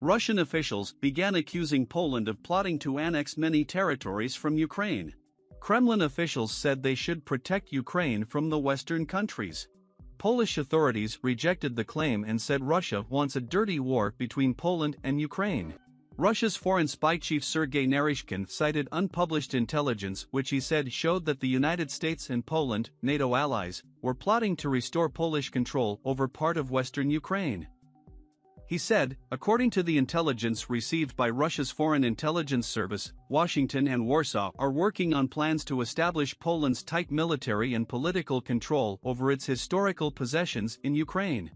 Russian officials began accusing Poland of plotting to annex many territories from Ukraine. Kremlin officials said they should protect Ukraine from the Western countries. Polish authorities rejected the claim and said Russia wants a dirty war between Poland and Ukraine. Russia's foreign spy chief Sergei Naryshkin cited unpublished intelligence which he said showed that the United States and Poland, NATO allies, were plotting to restore Polish control over part of western Ukraine. He said, according to the intelligence received by Russia's Foreign Intelligence Service, Washington and Warsaw are working on plans to establish Poland's tight military and political control over its historical possessions in Ukraine.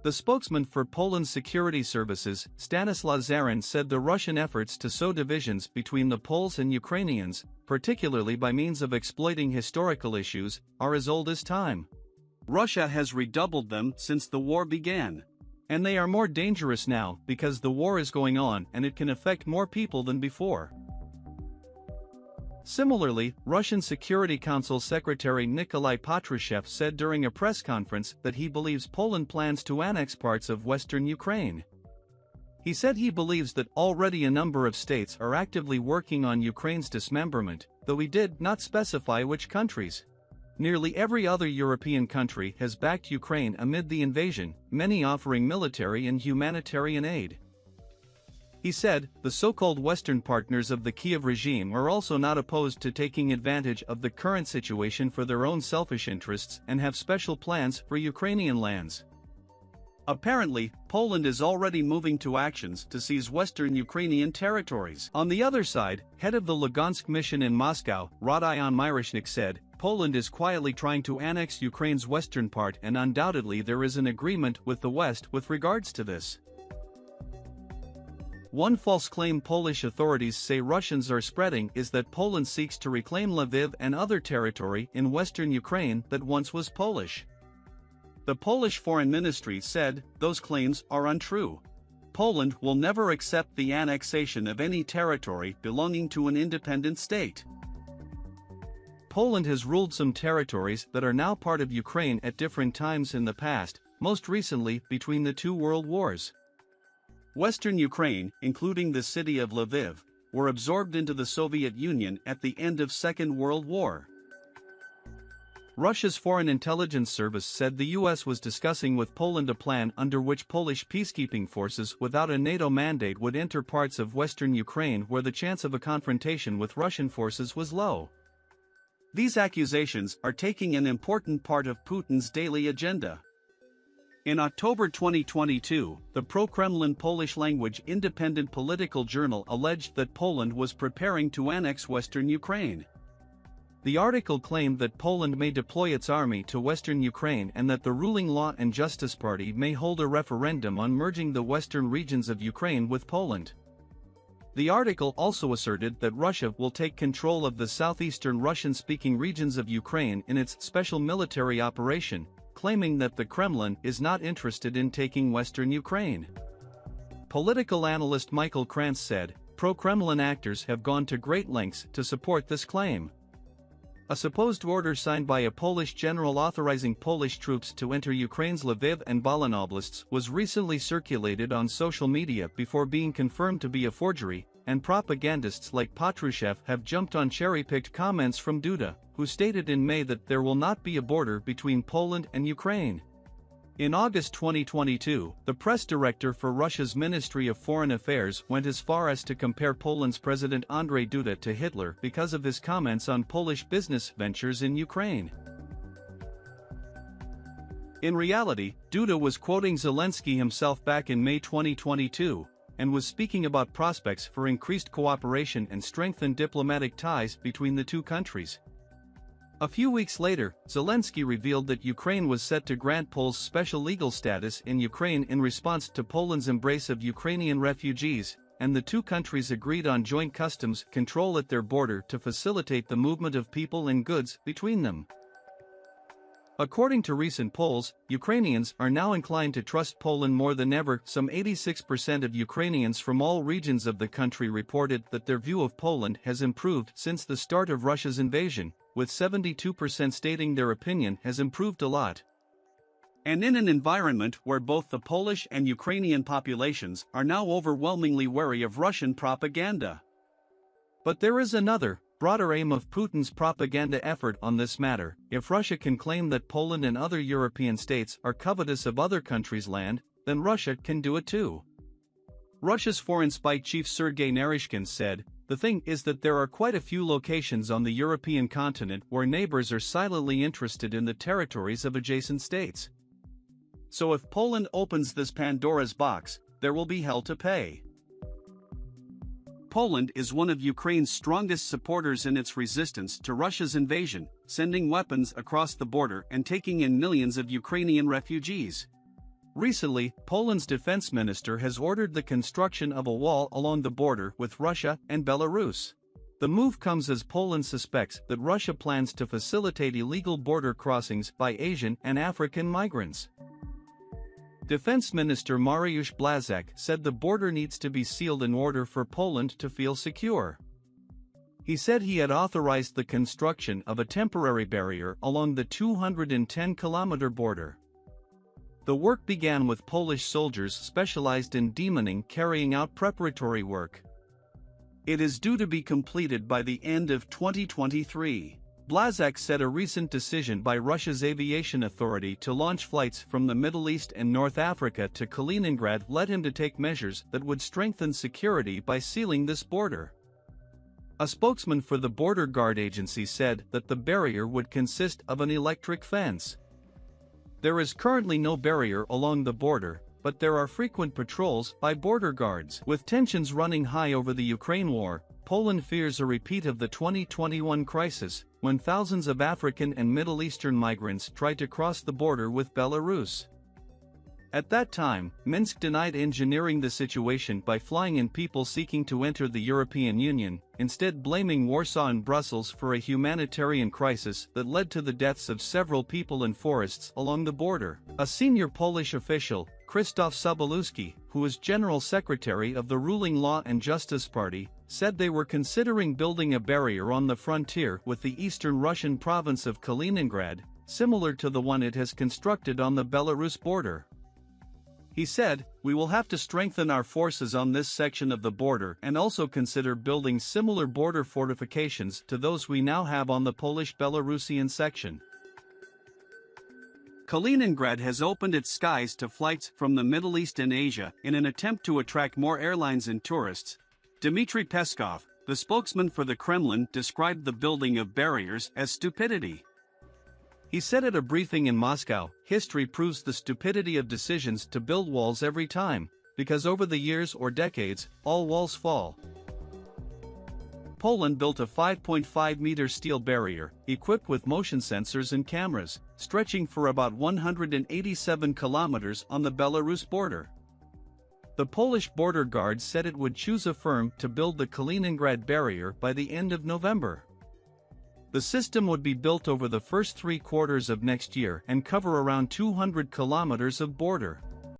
The spokesman for Poland's security services, Stanislaw Zarin, said the Russian efforts to sow divisions between the Poles and Ukrainians, particularly by means of exploiting historical issues, are as old as time. Russia has redoubled them since the war began. And they are more dangerous now because the war is going on and it can affect more people than before. Similarly, Russian Security Council Secretary Nikolai Patrushev said during a press conference that he believes Poland plans to annex parts of western Ukraine. He said he believes that already a number of states are actively working on Ukraine's dismemberment, though he did not specify which countries. Nearly every other European country has backed Ukraine amid the invasion, many offering military and humanitarian aid. He said, the so-called Western partners of the Kiev regime are also not opposed to taking advantage of the current situation for their own selfish interests and have special plans for Ukrainian lands. Apparently, Poland is already moving to actions to seize western Ukrainian territories. On the other side, head of the Lugansk mission in Moscow, Rodion Myroshnik, said, Poland is quietly trying to annex Ukraine's western part and undoubtedly there is an agreement with the West with regards to this. One false claim Polish authorities say Russians are spreading is that Poland seeks to reclaim Lviv and other territory in western Ukraine that once was Polish. The Polish Foreign Ministry said those claims are untrue. Poland will never accept the annexation of any territory belonging to an independent state. Poland has ruled some territories that are now part of Ukraine at different times in the past, most recently between the two world wars. Western Ukraine, including the city of Lviv, were absorbed into the Soviet Union at the end of Second World War. Russia's Foreign Intelligence Service said the US was discussing with Poland a plan under which Polish peacekeeping forces without a NATO mandate would enter parts of western Ukraine where the chance of a confrontation with Russian forces was low. These accusations are taking an important part of Putin's daily agenda. In October 2022, the pro-Kremlin Polish-language independent political journal alleged that Poland was preparing to annex western Ukraine. The article claimed that Poland may deploy its army to western Ukraine and that the ruling Law and Justice Party may hold a referendum on merging the western regions of Ukraine with Poland. The article also asserted that Russia will take control of the southeastern Russian-speaking regions of Ukraine in its special military operation, claiming that the Kremlin is not interested in taking western Ukraine. Political analyst Michael Krantz said, pro-Kremlin actors have gone to great lengths to support this claim. A supposed order signed by a Polish general authorizing Polish troops to enter Ukraine's Lviv and Volyn oblasts was recently circulated on social media before being confirmed to be a forgery, and propagandists like Patrushev have jumped on cherry-picked comments from Duda, who stated in May that there will not be a border between Poland and Ukraine. In August 2022, the press director for Russia's Ministry of Foreign Affairs went as far as to compare Poland's President Andrzej Duda to Hitler because of his comments on Polish business ventures in Ukraine. In reality, Duda was quoting Zelensky himself back in May 2022, and was speaking about prospects for increased cooperation and strengthened diplomatic ties between the two countries. A few weeks later, Zelensky revealed that Ukraine was set to grant Poles special legal status in Ukraine in response to Poland's embrace of Ukrainian refugees, and the two countries agreed on joint customs control at their border to facilitate the movement of people and goods between them. According to recent polls, Ukrainians are now inclined to trust Poland more than ever. Some 86% of Ukrainians from all regions of the country reported that their view of Poland has improved since the start of Russia's invasion, with 72% stating their opinion has improved a lot. And in an environment where both the Polish and Ukrainian populations are now overwhelmingly wary of Russian propaganda. But there is another, broader aim of Putin's propaganda effort on this matter. If Russia can claim that Poland and other European states are covetous of other countries' land, then Russia can do it too. Russia's foreign spy chief Sergei Naryshkin said, "The thing is that there are quite a few locations on the European continent where neighbors are silently interested in the territories of adjacent states. So if Poland opens this Pandora's box, there will be hell to pay." Poland is one of Ukraine's strongest supporters in its resistance to Russia's invasion, sending weapons across the border and taking in millions of Ukrainian refugees. Recently, Poland's defense minister has ordered the construction of a wall along the border with Russia and Belarus. The move comes as Poland suspects that Russia plans to facilitate illegal border crossings by Asian and African migrants. Defense Minister Mariusz Błaszczak said the border needs to be sealed in order for Poland to feel secure. He said he had authorized the construction of a temporary barrier along the 210-kilometer border. The work began with Polish soldiers specialized in demining carrying out preparatory work. It is due to be completed by the end of 2023. Błaszczak said a recent decision by Russia's aviation authority to launch flights from the Middle East and North Africa to Kaliningrad led him to take measures that would strengthen security by sealing this border. A spokesman for the Border Guard Agency said that the barrier would consist of an electric fence. There is currently no barrier along the border, but there are frequent patrols by border guards. With tensions running high over the Ukraine war, Poland fears a repeat of the 2021 crisis, when thousands of African and Middle Eastern migrants tried to cross the border with Belarus. At that time, Minsk denied engineering the situation by flying in people seeking to enter the European Union, instead blaming Warsaw and Brussels for a humanitarian crisis that led to the deaths of several people in forests along the border. A senior Polish official, Krzysztof Sobolewski, who is General Secretary of the ruling Law and Justice Party, said they were considering building a barrier on the frontier with the eastern Russian province of Kaliningrad, similar to the one it has constructed on the Belarus border. He said, "We will have to strengthen our forces on this section of the border and also consider building similar border fortifications to those we now have on the Polish-Belarusian section." Kaliningrad has opened its skies to flights from the Middle East and Asia in an attempt to attract more airlines and tourists. Dmitry Peskov, the spokesman for the Kremlin, described the building of barriers as stupidity. He said at a briefing in Moscow, "History proves the stupidity of decisions to build walls every time, because over the years or decades, all walls fall." Poland built a 5.5-meter steel barrier, equipped with motion sensors and cameras, stretching for about 187 kilometers on the Belarus border. The Polish border guard said it would choose a firm to build the Kaliningrad barrier by the end of November. The system would be built over the first 3 quarters of next year and cover around 200 kilometers of border.